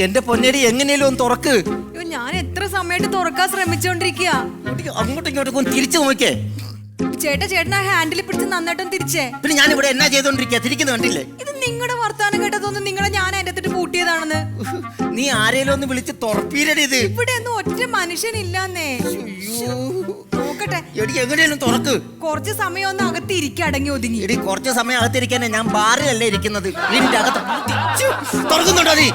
എന്റെ പൊന്നേരി എങ്ങനെയും ഒന്ന് തുറക്ക്. ഞാൻ എത്ര സമയമായിട്ട് തുറക്കാൻ ശ്രമിച്ചോണ്ടിരിക്കുക. അങ്ങോട്ടും ഇങ്ങോട്ടും തിരിച്ചു നോക്കിയേ. ചേട്ടൻ ആ ഹാൻഡിൽ പിടിച്ച് നന്നായിട്ടും തിരിച്ചേ. പിന്നെ ഞാൻ ഇവിടെ എന്നാ ചെയ്തോണ്ടിരിക്കുക? തിരിക്കുന്നു കണ്ടില്ലേ? ഇത് നിങ്ങളുടെ വർത്താനം കേട്ടതൊന്നും നിങ്ങളെ ഞാൻ എന്റെ അടുത്തിട്ട് പൂട്ടിയതാണെന്ന്. നീ ആരേലും ഒന്ന് വിളിച്ച് തുറപ്പീരടി. ഇത് ഇവിടെ ഒന്നും ഒറ്റ മനുഷ്യനില്ലാന്നേ. നോക്കട്ടെ എങ്ങനെയും തുറക്ക്. കുറച്ച് സമയം ഒന്ന് അകത്ത് ഇരിക്കുക, അടങ്ങി ഒതുങ്ങി. എടി കുറച്ച് സമയം അകത്തിരിക്കാനേ, ഞാൻ ബാറിലല്ലേ ഇരിക്കുന്നത്. വീടിന്റെ അകത്ത് തുറക്കുന്നുണ്ടോ നീ?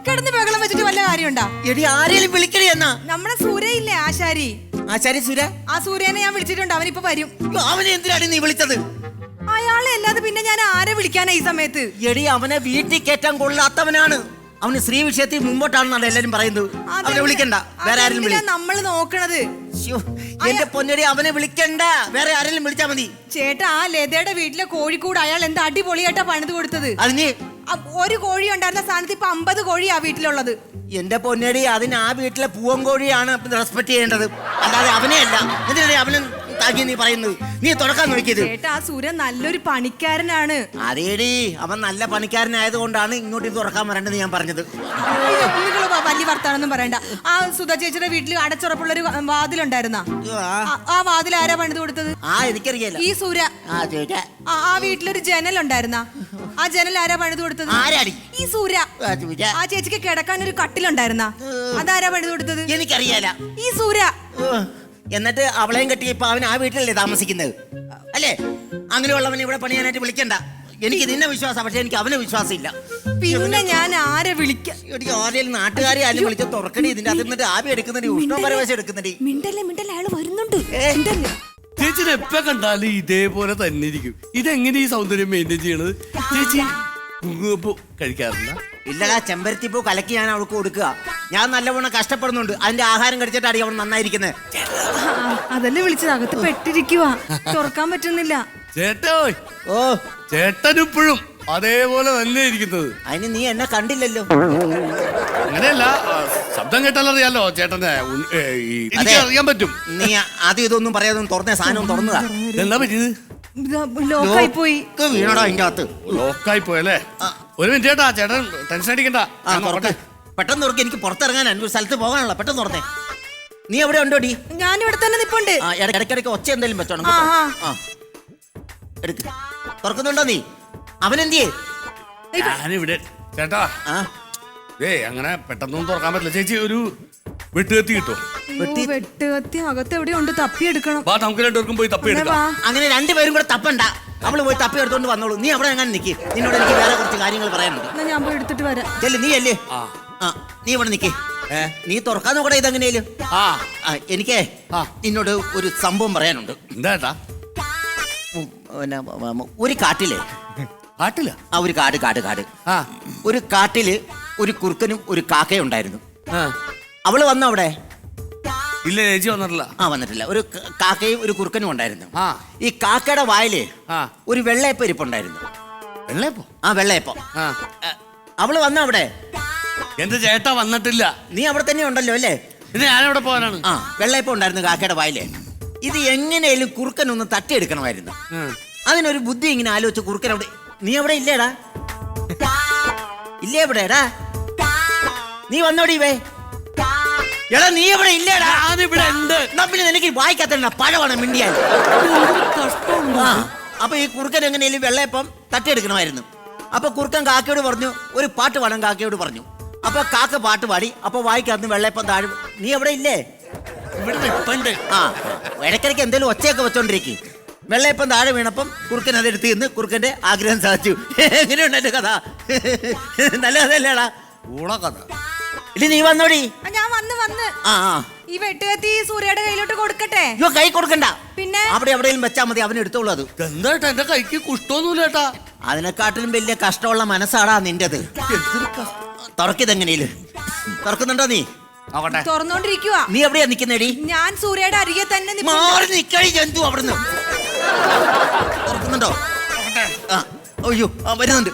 കിടന്ന് ബഹളം വെച്ചിട്ട് വല്ല കാര്യമുണ്ടാ? എടി ആരേലും വിളിക്കണേ എന്നാ. നമ്മുടെ സൂര്യയില്ലേ ആശാരി? ആശാരി സൂര്യ? ആ സൂര്യനെ ഞാൻ വിളിച്ചിട്ടുണ്ട്, അവനിപ്പോ വരും. അവനെ എന്തിനാണ് നീ വിളിച്ചത്? അയാളെ അല്ലാതെ പിന്നെ ഞാൻ ആരെ വിളിക്കാനാ ഈ സമയത്ത്? എടി അവനെ വീട്ടിൽ കയറ്റാൻ കൊള്ളാത്തവനാണ്. അവന് സ്ത്രീ വിഷയത്തിൽ മുമ്പോട്ടാണെന്നാണ് എല്ലാരും പറയുന്നത്. അവനെ വിളിക്കണ്ട, വേറെ ആരെങ്കിലും വിളി. നമ്മൾ നോക്കണത്. എന്റെ പൊന്നടി, അവനെ വിളിക്കണ്ട, വേറെ ആരെങ്കിലും വിളിച്ചാ മതി. ചേട്ടാ, ആ ലതയുടെ വീട്ടിലെ കോഴിക്കൂട് അയാൾ എന്താ അടിപൊളിയായിട്ടാ പണിത് കൊടുത്തത്. അതിന് ഒരു കോഴി ഉണ്ടായിരുന്ന സ്ഥാനത്ത് ഇപ്പൊ 50 കോഴിയാ വീട്ടിലുള്ളത്. എന്റെ പൊന്നടി, അതിന് ആ വീട്ടിലെ പൂവൻ കോഴിയാണ് റെസ്പെക്ട് ചെയ്യേണ്ടത്, അല്ലാതെ അവനെ അല്ല. എന്തിനാണ് അവനെ താക്കി നീ പറയുന്നത്? നീ തുറക്കാൻ നോക്കിയത്. ചേട്ടാ, ആ സൂര്യൻ നല്ലൊരു പണിക്കാരനാണ്. അതേടി, അവൻ നല്ല പണിക്കാരനായത് കൊണ്ടാണ് ഇങ്ങോട്ട് ഇത് തുറക്കാൻ വരേണ്ടത് ഞാൻ പറഞ്ഞത്. വലിയ വർത്താനൊന്നും പറയണ്ട. ആ സുധ ചേച്ചിയുടെ വീട്ടിൽ അടച്ചുറപ്പുള്ളൊരു വാതിലുണ്ടായിരുന്ന, ആ വാതിൽ ആരാ പണിത് കൊടുത്തത്? എനിക്കറിയില്ല. ഈ സൂര്യ. ആ വീട്ടിലൊരു ജനൽ ഉണ്ടായിരുന്ന, ആ ജനൽ ആരാ പണിത് കൊടുത്തത്? ഈ സൂര്യ. ആ ചേച്ചിക്ക് കിടക്കാൻ ഒരു കട്ടിലുണ്ടായിരുന്ന, അതാരാ പണിത് കൊടുത്തത്? എനിക്കറിയാല. ഈ സൂര്യ. എന്നിട്ട് അവളെയും കെട്ടി ഇപ്പൊ അവൻ ആ വീട്ടിലല്ലേ താമസിക്കുന്നത് അല്ലേ? അങ്ങനെയുള്ളവനെ ഇവിടെ പണിയാനായിട്ട് വിളിക്കണ്ട. എനിക്ക് നിന്നെ വിശ്വാസം, പക്ഷെ എനിക്ക് അവനെ വിശ്വാസം ഇല്ല. പിന്നെ ഞാൻ ആരെ വിളിക്കാം? ആരെയും നാട്ടുകാരെ ആരും വിളിച്ച് തുറക്കണി. ഇതിന്റെ അത് എന്നിട്ട് ആവി എടുക്കുന്നുണ്ട്, ഉഷ്ണപരവേശം എടുക്കുന്നുണ്ട്. മിണ്ടല്ലേ അയാൾ വരുന്നുണ്ട്. ചേച്ചിനെ എപ്പ കണ്ടാലും ഇതേപോലെ തന്നെ ഇരിക്കും. ഇതെങ്ങനെ ഈ സൗന്ദര്യം മെയിൻറ്റെയിൻ ചെയ്യണത്? ചേച്ചി കുങ്കുമപ്പൂ കഴിക്കാറില്ല? ഇല്ലടാ, ചെമ്പരത്തിപ്പൂ കലക്കി ഞാൻ അവൾക്ക് കൊടുക്കുക. ഞാൻ നല്ലവണ്ണം കഷ്ടപ്പെടുന്നുണ്ട്. അതിന്റെ ആഹാരം കഴിച്ചിട്ടാണ് അവൻ നന്നായിരിക്കുന്നത്. അതല്ലേ വിളിച്ചത്, അകത്ത് പെട്ടിരിക്കുവാ, തുറക്കാൻ പറ്റുന്നില്ല. ചേട്ടോ, ഓ ചേട്ടനിപ്പോഴും അതേപോലെ തന്നെ ഇരിക്കുന്നത്. അതിന് നീ എന്നെ കണ്ടില്ലല്ലോ. അങ്ങനെയല്ല, ശബ്ദം കേട്ടാലറിയാലോ ചേട്ടനെ. എനിക്ക് അറിയാൻ പറ്റും. നീ ആദ്യം ഇതൊന്നും പറയാതെ തുറന്ന സാധനം തുറന്നതാ. എന്താ പറ്റിയത്? ലോക്കായി പോയി. വീണടാ അതിന്റെ അകത്ത്. ലോക്കായി പോയല്ലേ? ഒരു മിനിറ്റ് ചേട്ടാ, ചേട്ടൻ ടെൻഷൻ അടിക്കണ്ട. പെട്ടെന്ന് തുറക്ക്, എനിക്ക് പുറത്തിറങ്ങാൻ ഒരു സ്ഥലത്ത് പോകാനുള്ള. പെട്ടെന്ന് തുറന്നേ. നീ എവിടെ ഉണ്ടോടി? ഞാൻ ഇവിടെ തന്നെ നിപ്പുണ്ട്. ഇടയ്ക്കിടയ്ക്ക് ഒച്ച എന്തെങ്കിലും പറ്റണം. എടുക്ക്. തുറക്കുന്നുണ്ടോ നീ? അവനെന്തിയേ? ഞാനിവിടെ. ചേട്ടാ, അങ്ങനെ പെട്ടെന്നൊന്നും തുറക്കാൻ പറ്റില്ല. ചേച്ചി ഒരു വെട്ടുകത്തി കിട്ടോ? വെട്ടുകത്തി അകത്ത് എവിടെയുണ്ട്, തപ്പിയെടുക്കണം. നമുക്ക് രണ്ടുപേർക്കും പോയി തപ്പിയെടുക്കാം. അങ്ങനെ രണ്ടുപേരും കൂടെ തപ്പണ്ട, അവള് പോയി തപ്പി എടുത്തോണ്ട് വന്നോളൂ. നീ അവിടെ എങ്ങനെ നിക്ക്, നിന്നോട് എനിക്ക് വേറെ കുറച്ച് കാര്യങ്ങൾ പറയാനുണ്ട്. ഞാൻ പോയി എടുത്തിട്ട് വരാം. നീ അല്ലേ? നീ ഇവിടെ നിക്ക്. നീ തുറക്കാൻ നോക്കട്ടെ. ഇതെങ്ങനെയാലും എനിക്ക് നിന്നോട് ഒരു സംഭവം പറയാനുണ്ട്. എന്താ? ഒരു കാട്ടില് ഒരു ഒരു കാട്ടില് ഒരു കുറുക്കനും ഒരു കാക്കയും ഉണ്ടായിരുന്നു. അവള് വന്നോ അവിടെ? ഇല്ല ചേച്ചി, വന്നിട്ടില്ല. വന്നിട്ടില്ല. ഒരു കാക്കയും ഒരു കുറുക്കനും ഉണ്ടായിരുന്നു. ഈ കാക്കയുടെ വായില് ഒരു വെള്ളയപ്പം ഇരിപ്പുണ്ടായിരുന്നു. വെള്ളയപ്പോ? വെള്ളയപ്പം. അവള് വന്നോ അവിടെ? എന്റെ ചേട്ടാ വന്നിട്ടില്ല. നീ അവിടെ തന്നെ ഉണ്ടല്ലോ അല്ലേ? ഇത് ഞാനവിടെ പോകാനാണ്. വെള്ളയപ്പം ഉണ്ടായിരുന്നു കാക്കയുടെ വായില്. ഇത് എങ്ങനെയും കുറുക്കനൊന്ന് തട്ടിയെടുക്കണമായിരുന്നു. അതിനൊരു ബുദ്ധി ഇങ്ങനെ ആലോചിച്ച് കുറുക്കൻ അവിടെ. നീ അവിടെ ഇല്ലേടാ? ഇല്ലേ എവിടെടാ? നീ വന്നോടി വേ. എടാ നീ ഇവിടെ ഇല്ലേടാ? ഞാനിവിടെ ഉണ്ട്. പിന്നെ നിനക്ക് വായിക്കാത്ത പഴമാണ് മിണ്ടിയാൽ. അപ്പൊ ഈ കുറുക്കൻ എങ്ങനെയും വെള്ളയപ്പം തട്ടിയെടുക്കണമായിരുന്നു. അപ്പൊ കുറുക്കൻ കാക്കയോട് പറഞ്ഞു, ഒരു പാട്ട് പാടാൻ കാക്കയോട് പറഞ്ഞു. അപ്പൊ കാക്ക പാട്ട് പാടി. അപ്പൊ വായിക്കാത്ത വെള്ളയപ്പം താഴെ. നീ എവിടെ ഇല്ലേ? ഇടയ്ക്കിടയ്ക്ക് എന്തെങ്കിലും ഒച്ചയൊക്കെ വെച്ചോണ്ടിരിക്കും. വെള്ളയപ്പം താഴെ വീണപ്പം കുറുക്കൻ അതെടുത്ത് നിന്ന് കുറുക്കന്റെ ആഗ്രഹം സാധിച്ചു. എങ്ങനെയുണ്ട് എന്റെ കഥ? നല്ല കഥയല്ലേടാ? കഥ. ഇല്ല നീ വന്നോടി. ഞാൻ വന്ന് ഈ വെട്ടുകത്തി സൂര്യയുടെ കയ്യിലോട്ട് കൊടുക്കട്ടെ? കൈ കൊടുക്കണ്ട, പിന്നെ അവിടെ എവിടെയും വെച്ചാൽ മതി. അവൻ എടുത്തോളൂ. അത് എന്താ എന്റെ കൈക്ക് കുഷ്ടമൊന്നുമില്ല ചേട്ടാ. അതിനെക്കാട്ടിലും വലിയ കഷ്ടമുള്ള മനസ്സാടാ നിന്റേത്. തുറക്കിതെങ്ങനെയും തുറക്കുന്നുണ്ടോ? നീ തുറന്നോണ്ടിരിക്കുക. നീ എവിടെയാ നിക്കുന്നേടി? ഞാൻ സൂര്യയുടെ അരികെ തന്നെ നിക്കടി ജന്തു. അവിടുന്ന് തുറക്കുന്നുണ്ടോ? അയ്യോ വരുന്നുണ്ട്.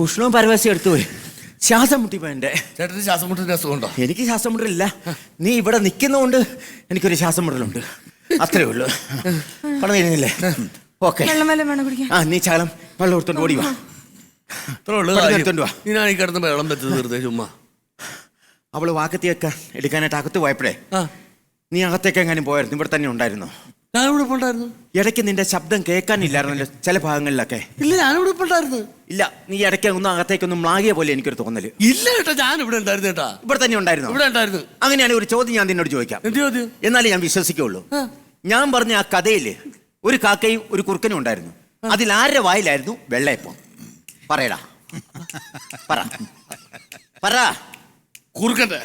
ഉഷ്ണവും പരവശം എടുത്തു പോയി. ശ്വാസം മുട്ടിപ്പോ എന്റെ. ചേട്ടന് ശ്വാസം മുട്ടിന്റെ അസുഖമുണ്ടോ? എനിക്ക് ശ്വാസം മുട്ടലില്ല. നീ ഇവിടെ നിൽക്കുന്നതുകൊണ്ട് എനിക്കൊരു ശ്വാസം മുട്ടലുണ്ട്. അത്രേ ഉള്ളൂ. പണം തരുന്നില്ലേ? ഓക്കെ. വെള്ളം വല്ലതും വേണം കുടിക്കാൻ? ആ, നീ ചാളം വെള്ളം എടുത്തോണ്ട് ഓടി വാ. ഇത്രേ ഉള്ളൂ വെള്ളം കാര്യം. എടുത്തോണ്ട് വാ. നീനാണ് ഈ കിടന്ന് വെള്ളം വെച്ചത് വെറുതെ ചുമ്മാ. അവള് വാക്കത്തിയൊക്കെ എടുക്കാനായിട്ട് അകത്ത് പോയപ്പോഴേ ആ, നീ അകത്തേക്ക് എങ്ങാനും പോയായിരുന്നു? ഇവിടെ തന്നെ ഉണ്ടായിരുന്നോ? ഞാനിവിടെ ഇപ്പൊ ഉണ്ടായിരുന്നു. ഇടയ്ക്ക് നിന്റെ ശബ്ദം കേൾക്കാനില്ലായിരുന്നല്ലോ ചില ഭാഗങ്ങളിലൊക്കെ. ഇല്ല, ഞാനിവിടെ ഇപ്പൊ ഉണ്ടായിരുന്നു. ഇല്ല, നീ ഇടയ്ക്ക് ഒന്നും അകത്തേക്കൊന്നും മ്ലാകിയ പോലെ എനിക്കൊരു തോന്നല്. ഇല്ല കേട്ടാ, ഞാൻ ഇവിടെ ഉണ്ടായിരുന്നു കേട്ടാ. ഇവിടെ തന്നെ ഉണ്ടായിരുന്നു. ഇവിടെ ഉണ്ടായിരുന്നു. അങ്ങനെയാണ് ഒരു ചോദ്യം ഞാൻ നിന്നോട് ചോദിക്കാം, എന്ത് ചോദ്യം? എന്നാലേ ഞാൻ വിശ്വസിക്കുള്ളൂ. ഞാൻ പറഞ്ഞ ആ കഥയില് ഒരു കാക്കയും ഒരു കുറുക്കനും ഉണ്ടായിരുന്നു. അതിൽ ആരുടെ വായിലായിരുന്നു വെള്ളയപ്പം? പറയടാ, പറ പറ. കുറുക്കന്റെ.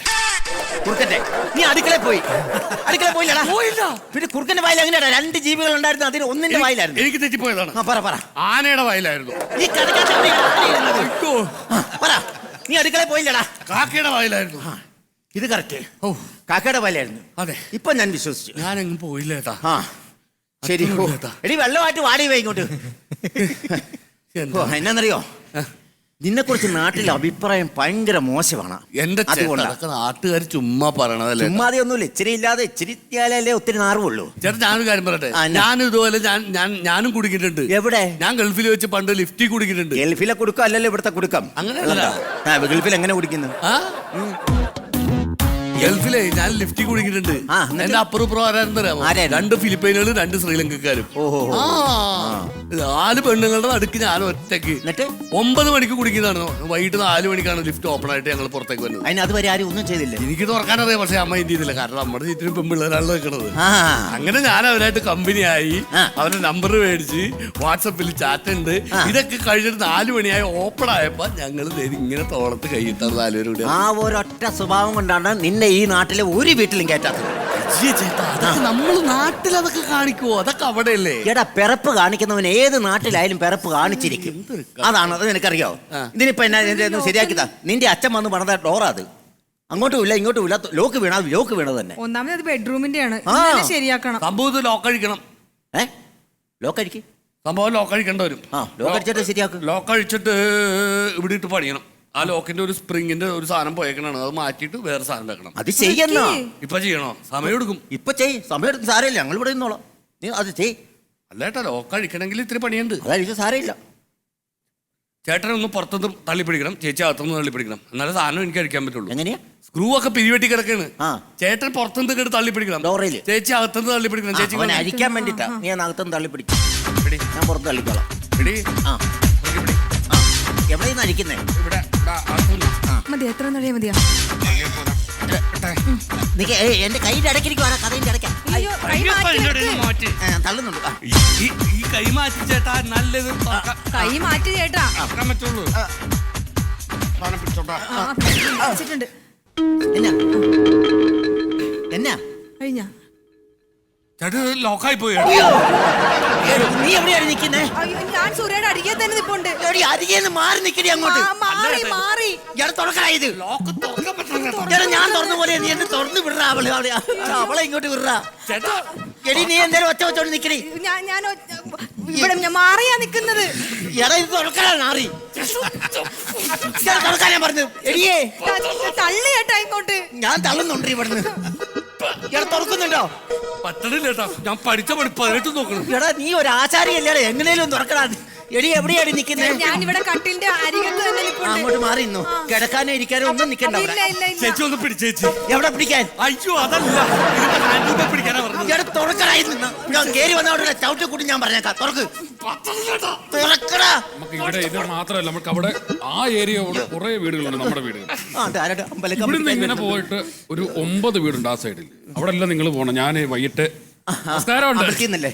കുറുക്കന്റെ. നീ അടുക്കളയിൽ പോയി? അടുക്കളയിൽ പോയില്ലടാ? പോയില്ല. പിന്നെ കുറുക്കന്റെ വായിൽ എങ്ങനെയാ? 2 ജീവികൾ ഉണ്ടായിരുന്നു, അതിൽ ഒന്നിന്റെ വായിലായിരുന്നു. എനിക്ക് തെറ്റിപ്പോയതാണ്. ആ, പറ പറ. ആനയുടെ വായിലായിരുന്നു. നീ കഥക്കകത്ത് എവിടെയാ ആനയിരുന്നത്? അയ്യോ. ആ, പറ. നീ അടുക്കളയിൽ പോയില്ലടാ? കാക്കയുടെ വായിലായിരുന്നു. ആ, ഇത് കറക്റ്റ്. ഓ, കാക്കയുടെ വായിലായിരുന്നു. അതെ. ഇപ്പൊ ഞാൻ വിശ്വസിച്ചു. ഞാനെങ്ങും പോയില്ല കേട്ടാ. ആ, ശരി. അത്രേ ഓ, ഉള്ളൂ കേട്ടാ. എടി വെള്ളമായിട്ട് വാടി പോയി ഇങ്ങോട്ട്. ഓ, എന്നാന്നറിയോ, നിന്നെ കുറിച്ച് നാട്ടിലെ അഭിപ്രായം ഭയങ്കര മോശമാണ്. എന്റെ അതുകൊണ്ടാ. നാട്ടുകാർ ചുമ്മാ പറയണതല്ലേ. ചുമ്മാതെ ഒന്നുമില്ല, ഇച്ചിരി ഇല്ലാതെ ഇച്ചിരി ഇത്തിയാലല്ലേ ഒത്തിരി നാറുള്ളൂ. ചേട്ടാ, ഞാനൊരു കാര്യം പറയട്ടെ. ആ, ഞാൻ ഇതുപോലെ ഞാനും കുടിക്കിട്ടുണ്ട്. എവിടെ? ഞാൻ ഗൾഫിൽ വെച്ച് പണ്ട് ലിഫ്റ്റിൽ കുടിക്കിട്ടുണ്ട്. ഗൾഫിലെ കുടുക്കം അല്ലല്ലോ ഇവിടുത്തെ കുടുക്കം. അങ്ങനെയല്ല. ഗൾഫിൽ എങ്ങനെ കുടിക്കുന്നു? ആ? ഗൾഫിലെ ഞാൻ ലിഫ്റ്റിൽ കുടിക്കിട്ടുണ്ട്. ആ, എന്നിട്ട്? എന്റെ അപ്പുറം ആരായിരുന്നു? ആരായിരുന്നു? 2 ഫിലിപ്പൈനുകളും 2 ശ്രീലങ്കക്കാരും. ഓഹോ. ആ, 4 പെണ്ണുങ്ങളുടെ നടുക്ക് ഞാൻ ഒറ്റയ്ക്ക്. എന്നിട്ട് 9 മണിക്ക് കുടിക്കുന്നതാണ്. വൈകിട്ട് 4 മണിക്കാണ് ലിഫ്റ്റ് ഓപ്പൺ ആയിട്ട് ഞങ്ങൾ പുറത്തേക്ക് വരുന്നത്. അതിന് അതുവരെ ആരും ഒന്നും ചെയ്തില്ല. എനിക്ക് തുറക്കാനറിയാം, പക്ഷെ അമ്മ എന്ത് ചെയ്തില്ല. കാരണം നമ്മുടെ ചുറ്റിനും പെൺപിള്ളേരാണ് നിൽക്കുന്നത്. ആ, അങ്ങനെ ഞാൻ അവരായിട്ട് കമ്പനിയായി. ആ. അവരുടെ നമ്പർ മേടിച്ച് വാട്സപ്പിൽ ചാറ്റ് ഉണ്ട്. ആ. ഇതൊക്കെ കഴിഞ്ഞിട്ട് 4 മണിയായി ഓപ്പൺ ആയപ്പോ ഞങ്ങൾ ഇങ്ങനെ തോളത്ത് കൈയിട്ടാണ് 4 പേരും കൂടി. ആ ഒരൊറ്റ സ്വഭാവം കൊണ്ടാണ് നിന്നെ ഈ നാട്ടിലെ ഒരു വീട്ടിലും കയറ്റാത്തത്. നമ്മൾ നാട്ടിൽ അതൊക്കെ കാണിക്കുവോ? അതൊക്കെ അവിടെയല്ലേ. എടാ, പിറപ്പ് കാണിക്കുന്നവൻ ഏത് നാട്ടിലായാലും പിറപ്പ് കാണിച്ചിരിക്കും. അതാണ്, അത് നിനക്കറിയോ? ഇതിനിപ്പോ എന്നാ ഇതിന്റെ ശരിയാക്കിയതാ? നിന്റെ അച്ഛൻ വന്ന് പണിത ഡോറാ അത്. അങ്ങോട്ടും ഇല്ല ഇങ്ങോട്ടും ഇല്ല, ലോക്ക് വീണത് തന്നെ. ഒന്നാമത് അത് ബെഡ്റൂമിന്റെ ആണ്. ആ. ശരിയാക്കണം. സംഭവത്തിൽ ലോക്ക് അഴിക്കണം. ലോക്ക് അടിക്ക്. സംഭവം ലോക്ക് അഴിക്കേണ്ട വരും. ആ, ലോക്ക് അടിച്ചിട്ട് ശരിയാക്കും. ലോക്ക് അഴിച്ചിട്ട് ഇവിടെ ഇട്ട് പണിയണം. ആ ലോക്കിന്റെ ഒരു സ്പ്രിങ്ങിന്റെ ഒരു സാധനം പോയേക്കണാണ്. അത് മാറ്റിയിട്ട് വേറെ സാധനം വെക്കണം. അത് ചെയ്യുന്ന ഇപ്പൊ ചെയ്യണോ? സമയം എടുക്കും. ഇപ്പൊ സമയം എടുക്കും, സാരമില്ല, ഞങ്ങൾ ഇവിടെ നിന്നോളാം. നീ അത് ചെയ്. അല്ലേട്ടാ, ലോക്ക് അഴിക്കണമെങ്കിൽ ഇത്തിരി പണിയുണ്ട്. അതായത് സാരമില്ല. ചേട്ടനെ ഒന്ന് പുറത്തുനിന്ന് തള്ളിപ്പിടിക്കണം, ചേച്ചി അകത്തുനിന്ന് തള്ളിപ്പിടിക്കണം. എന്നാലേ സാധനം എനിക്ക് അഴിക്കാൻ പറ്റുള്ളൂ. എങ്ങനെയാ? സ്ക്രൂ ഒക്കെ പിരിവെട്ടി കിടക്കാണ്. ആ. ചേട്ടൻ പുറത്തുനിന്ന് കേട്ട് തള്ളിപ്പിടിക്കണം. ഡോറയില്. ചേച്ചി അകത്തുനിന്ന് തള്ളിപ്പിടിക്കണം. ചേച്ചി അവനെ അഴിക്കാൻ വേണ്ടിട്ടാ നീ അകത്തുനിന്ന് തള്ളിപ്പിടിക്കും. പിടി. ഞാൻ പുറത്ത് തള്ളിക്കോളാം. പിടി. ആ, പിടി, പിടി. ആ, എവിടെ നിന്ന് അഴിക്കുന്നേ? ഇവിടെ, ദാ, അകത്തുനിന്ന്. മതി, എത്ര നടിയാ മതിയാ? എന്റെ കൈയുടെ ഇടയ്ക്കിരിക്കുവാണ്, കഥയുടെ ഇടയ്ക്ക. അയ്യോ, കൈ മാറ്റി വെക്ക്. തള്ളുന്നുണ്ട്. ആ. ഈ കൈ മാറ്റി ചേട്ടാ, നല്ലത് കൈ മാറ്റി ചേട്ടാ. പറ്റുള്ളൂ. സാധനം പിടിച്ചോട്ടാ. വെച്ചിട്ടുണ്ട്. എന്നാ എന്നാ കഴിഞ്ഞ. ചേട്ടാ, ലോക്കായി പോയി. നീ എവിടെയാണ് നിൽക്കുന്നേ? അയ്യോ, ഞാൻ സൂര്യയുടെ അരികെ തന്നെ നിപ്പുണ്ട്. അരികേന്ന് മാറി നിൽക്കണേ അങ്ങോട്ട്. മാറി. ഞാൻ തുറക്കണായത്. ലോക്ക് തുറക്കാൻ പറ്റില്ല. ഞാൻ തുറന്ന പോലെ നീ എന്നെ തുറന്ന് വിടറ. അവളെ ഇങ്ങോട്ട് വിടറ. ചേട്ടാ, എടി, നീ എന്തേലും ഒച്ച വെച്ചോണ്ട് നിക്കണേ. ഞാൻ ഇവിടെ ഞാൻ മാറിയാ നിക്കുന്നത്. എടാ, ഇത് തുറക്കണ നാറി. തുറക്കാൻ ഞാൻ പറഞ്ഞു. എടിയേ, തള്ളി ചേട്ടാ ഇങ്ങോട്ട്. ഞാൻ തള്ളുന്നുണ്ട് ഇവിടുന്ന്. എടാ, തുറക്കുന്നുണ്ടോ? പറ്റണില്ല ചേട്ടാ, ഞാൻ പഠിച്ച പണി 18 നോക്കണം. എടാ, നീ ഒരു ആചാരിയല്ലേ, എങ്ങനെയും തുറക്കണ. എടി, എവിടെയാണ് നിൽക്കുന്നത്? ഞാൻ ഇവിടെ കട്ടിലിന്റെ അരികത്ത് തന്നെ നിൽപ്പുണ്ട്. അങ്ങോട്ട് മാറി ഇന്നു. കിടക്കാനോ ഇരിക്കാനോ ഒന്നും നിൽക്കണ്ട. ഇല്ല ഇല്ല ഇല്ല. ചേച്ചി ഒന്ന് പിടിച്ചേച്ചി. എവിടെ പിടിക്കാൻ? അയ്യോ, അതല്ല, ഇതിന്റെ ഹാൻഡിൽ പിടിക്കാനാ പറഞ്ഞത്. എടാ, തുറക്കണായിരുന്നു. ഞാൻ കേറി വന്നവിടെ ചവിട്ടി കൂട്ടി ഞാൻ പറഞ്ഞേക്കാം. തുറക്ക്. തുറക്കടാ. നമുക്ക് ഇവിടെ ഇത് മാത്രമല്ല, നമുക്ക് അവിടെ ആ ഏരിയ കുറെ വീടുകളുണ്ട്. നമ്മുടെ വീടുകൾ ഇവിടുന്ന് ഇങ്ങനെ പോയിട്ട് ഒരു 9 വീടുണ്ട് ആ സൈഡിൽ. അവിടെ എല്ലാം നിങ്ങൾ പോകണം. ഞാൻ വൈകിട്ട് നമസ്കാരമുണ്ട്.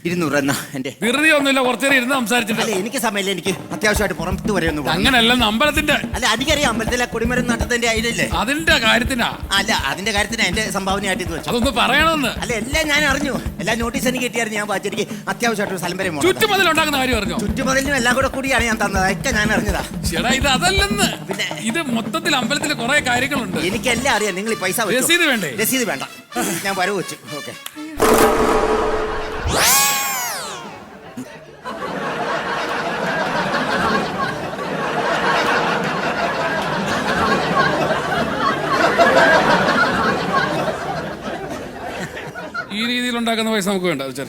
200 എന്നാ എന്റെ. വെറുതെ ഒന്നുമില്ല, കുറച്ചേരം ഇരുന്ന് സംസാരിച്ചിട്ട്. അല്ല, എനിക്ക് സമയമില്ല. എനിക്ക് അത്യാവശ്യമായിട്ട് പുറത്ത് വരെ ഒന്ന് പോകണം. അങ്ങനെയല്ല, അമ്പലത്തിന്റെ. അല്ല, എനിക്കറിയാം, അമ്പലത്തിലെ കൊടിമരം നട്ടത്തിന്റെ അതിലല്ലേ. അതിന്റെ കാര്യത്തിനാ. അല്ല, അതിന്റെ കാര്യത്തിന് എന്റെ സംഭാവനയായിട്ട് ഇത് വെച്ചു. അതൊന്ന് പറയണമെന്ന്. അല്ല, എല്ലാം ഞാൻ അറിഞ്ഞു. എല്ലാ നോട്ടീസ് എനിക്ക് കിട്ടിയായിരുന്നു. ഞാൻ വായിച്ചെനിക്ക് അത്യാവശ്യമായിട്ട് ഒരു സ്ഥലം വരെ പോകണം. ചുറ്റുമതിൽ ഉണ്ടാക്കുന്ന കാര്യം അറിഞ്ഞോ? ചുറ്റുമതിലും എല്ലാം കൂടിയാണ് ഞാൻ തന്നത്. അതൊക്കെ ഞാൻ അറിഞ്ഞതാ. ചേട്ടാ, ഇത് അതല്ലെന്ന്. പിന്നെ ഇത് മൊത്തത്തിൽ അമ്പലത്തിൽ കുറെ കാര്യങ്ങളുണ്ട്. എനിക്കെല്ലാം അറിയാം. നിങ്ങൾ ഈ പൈസ വെച്ചോ. രസീത് വേണ്ടേ? രസീത് വേണ്ട, ഞാൻ വരവ് വെച്ചു. ഓക്കെ. ഇനി രീതിയിൽ ഉണ്ടാക്കുന്ന പൈസ നമുക്ക് വേണ്ട വെച്ചാൽ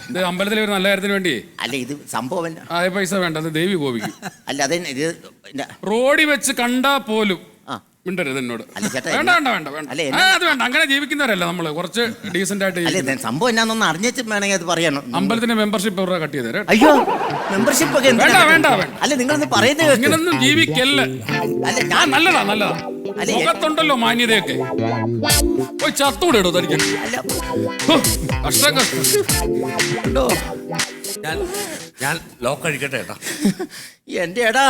ഇത് അമ്പലത്തിലെ ഒരു നല്ല കാര്യത്തിന് വേണ്ടി അല്ല ഇത് സംഭവം അല്ല. ആ പൈസ വേണ്ട, അത് ദേവി കോപിക്കും. അല്ല അതെ ഇത് റോഡിൽ വെച്ച് കണ്ടാ പോലും ആ. മിണ്ടരുത് എന്നോട്. അല്ല ചേട്ടാ, വേണ്ട വേണ്ട വേണ്ട വേണ്ട അല്ല, അത് വേണ്ട. അങ്ങനെ ജീവിക്കുന്നവരല്ല നമ്മള്, കുറച്ച് ഡീസന്റ് ആയിട്ട് അല്ല ജീവിക്കുന്നത്. ഇത് സംഭവം എന്നാന്നൊന്ന് അറിഞ്ഞിട്ട് വേണമെങ്കിൽ അത് പറയണം. അമ്പലത്തിന്റെ മെമ്പർഷിപ്പ് എവിടെ കട്ട് ചെയ്തേരെ. അയ്യോ മെമ്പർഷിപ്പ് ഒക്കെ എന്തിനാ? വേണ്ട വേണ്ട വേണ്ട. അല്ല നിങ്ങളൊന്ന് പറയുന്നത് കേൾക്ക്. ഇങ്ങനൊന്നും ജീവിക്കല്ല. അല്ല ആ ഞാൻ നല്ലതാ നല്ലതാ. അല്ല, മുഖത്തുണ്ടല്ലോ മാന്യതയൊക്കെ. പോയി ചത്തൂടെ ഇടോ തനിക്ക്. അല്ല കഷ്ടം കഷ്ടം. ഉണ്ടോ? ഞാൻ ലോക്ക് കഴിക്കട്ടെ ഏട്ടാ. എന്റെ എടാ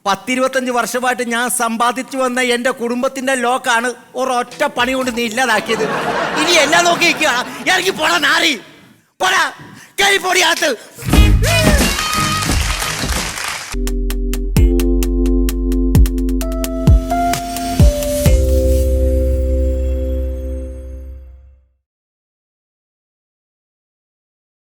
10-25 വർഷമായിട്ട് ഞാൻ സമ്പാദിച്ചു വന്ന എന്റെ കുടുംബത്തിന്റെ ലോക്കാണ് ഒരൊറ്റ പണി കൊണ്ട് നീ ഇല്ലാതാക്കിയത്. ഇനി എല്ലാം നോക്കി ഇറങ്ങി പോടാ നാറി, പോടാ കയറി പൊടിയാത്ത്.